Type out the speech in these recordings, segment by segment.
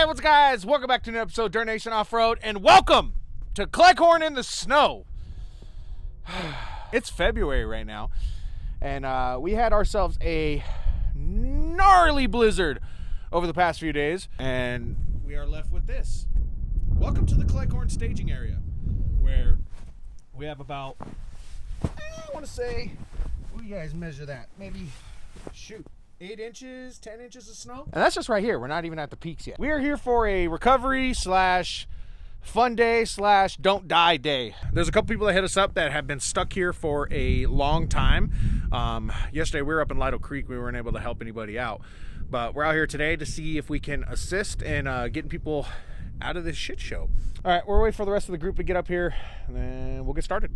what's up, guys? Welcome back to an episode of Dirtnation Off-Road, and welcome to Cleghorn in the snow. It's February right now, and we had ourselves a gnarly blizzard over the past few days, and we are left with this. Welcome to the Cleghorn staging area, where we have about, I want to say, what do you guys measure that? Maybe, 8 inches, 10 inches of snow. And that's just right here. We're not even at the peaks yet. We are here for a recovery slash fun day slash don't die day. There's a couple people that hit us up that have been stuck here for a long time. Yesterday we were up in Lido Creek. We weren't able to help anybody out. But we're out here today to see if we can assist in getting people out of this shit show. All right, we're waiting for the rest of the group to get up here, and then we'll get started.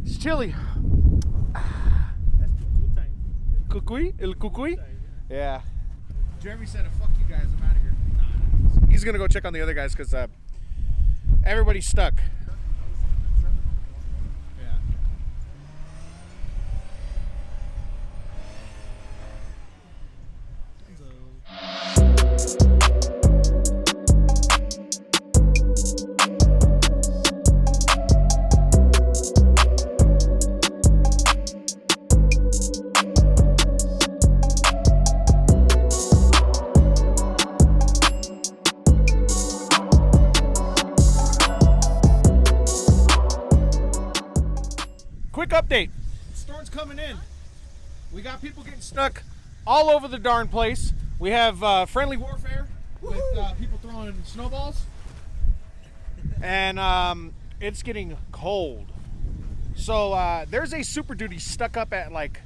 It's chilly. Cucuy? El cucuy? Yeah. Jeremy said, fuck you guys, I'm out of here. He's gonna go check on the other guys because everybody's stuck. Quick update. Storm's coming in. We got people getting stuck all over the darn place. We have friendly warfare with people throwing snowballs. And it's getting cold. So there's a Super Duty stuck up at like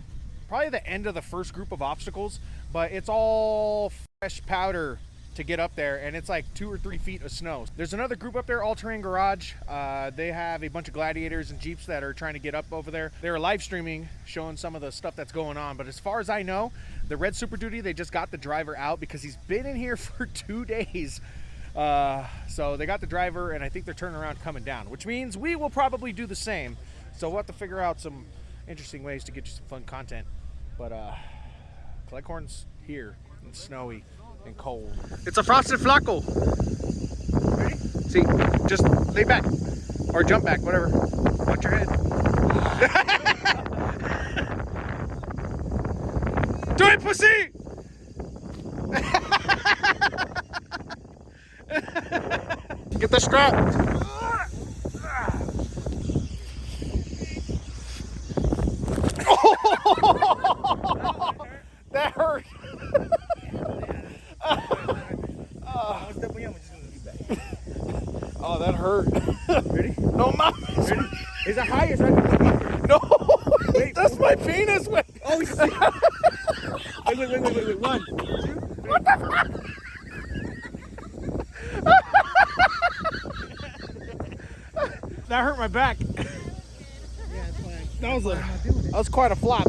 probably the end of the first group of obstacles, but it's all fresh powder to get up there, and it's like 2 or 3 feet of snow. There's another group up there, All Terrain Garage. They have a bunch of Gladiators and Jeeps that are trying to get up over there. They're live streaming, showing some of the stuff that's going on, but as far as I know, the red Super Duty, they just got the driver out because he's been in here for 2 days. So they got the driver, and I think they're turning around coming down, which means we will probably do the same. So we'll have to figure out some interesting ways to get you some fun content. But Cleghorn's here, and snowy and cold. It's a frosted flaco. Ready? See, just lay back or jump back, whatever. Watch your head. Do it, pussy! Get the strap. That hurt. Oh, that hurt. Ready? No, mom. Ready? Is that high? Is that? No. Wait, that's my penis. Wait. Oh, shit. Wait. 1, 2. What the fuck? That hurt my back. Yeah, it's fine. That was quite a flop.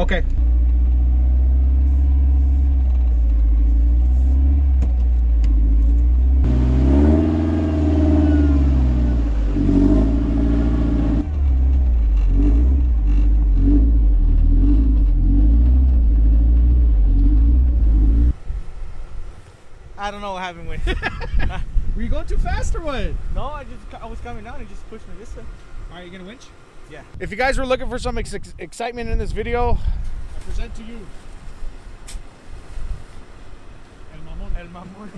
Okay. I don't know what happened with. Were you going too fast or what? No, I was coming down and just pushed me this way. All right, you gonna winch? Yeah. If you guys were looking for some excitement in this video, I present to you El Mamon. El mamón.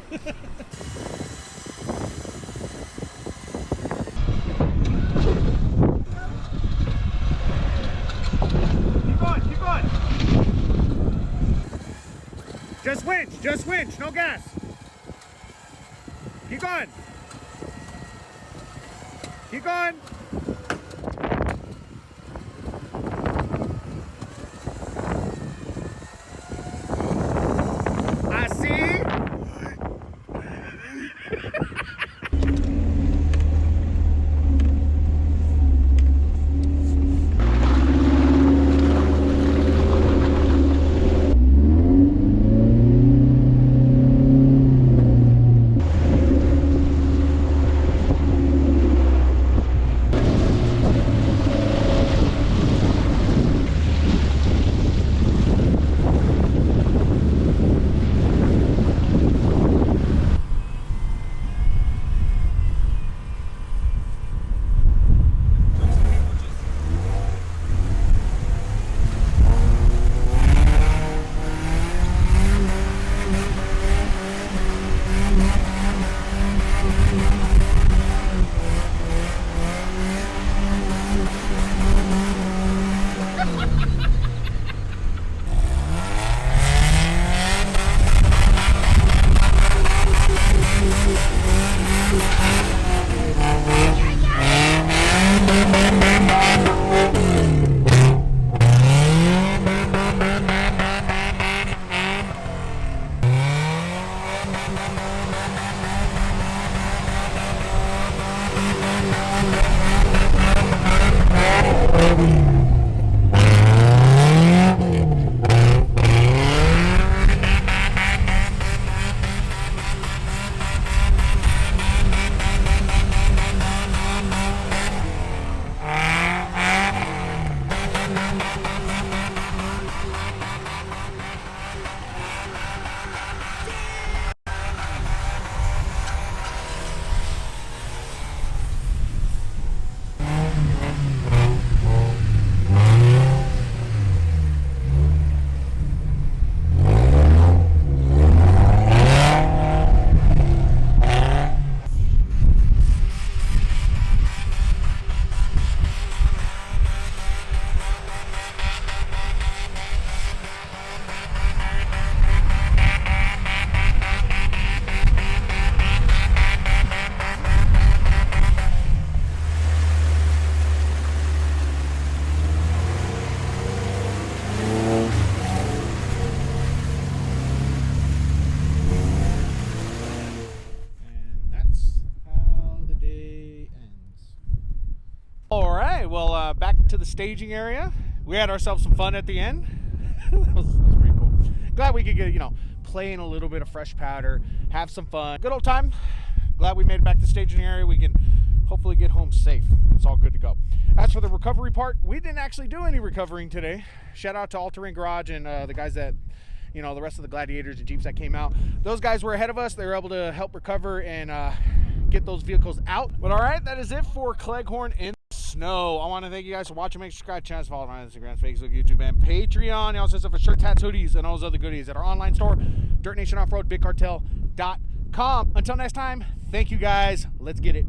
Keep going. Just winch, no gas. Keep going. Keep going. I see. Back to the staging area. We had ourselves some fun at the end. that was pretty cool. Glad we could get, play in a little bit of fresh powder, have some fun. Good old time. Glad we made it back to the staging area. We can hopefully get home safe. It's all good to go. As for the recovery part, we didn't actually do any recovering today. Shout out to All Terrain Garage and the guys that, the rest of the Gladiators and Jeeps that came out. Those guys were ahead of us. They were able to help recover and get those vehicles out. But all right, that is it for Cleghorn in snow. I want to thank you guys for watching. Make sure you subscribe, channels, follow on Instagram, Facebook, YouTube, and Patreon. You also have for shirts, hats, hoodies, and all those other goodies at our online store, dirtnationoffroad.bigcartel.com. Until next time, thank you guys. Let's get it.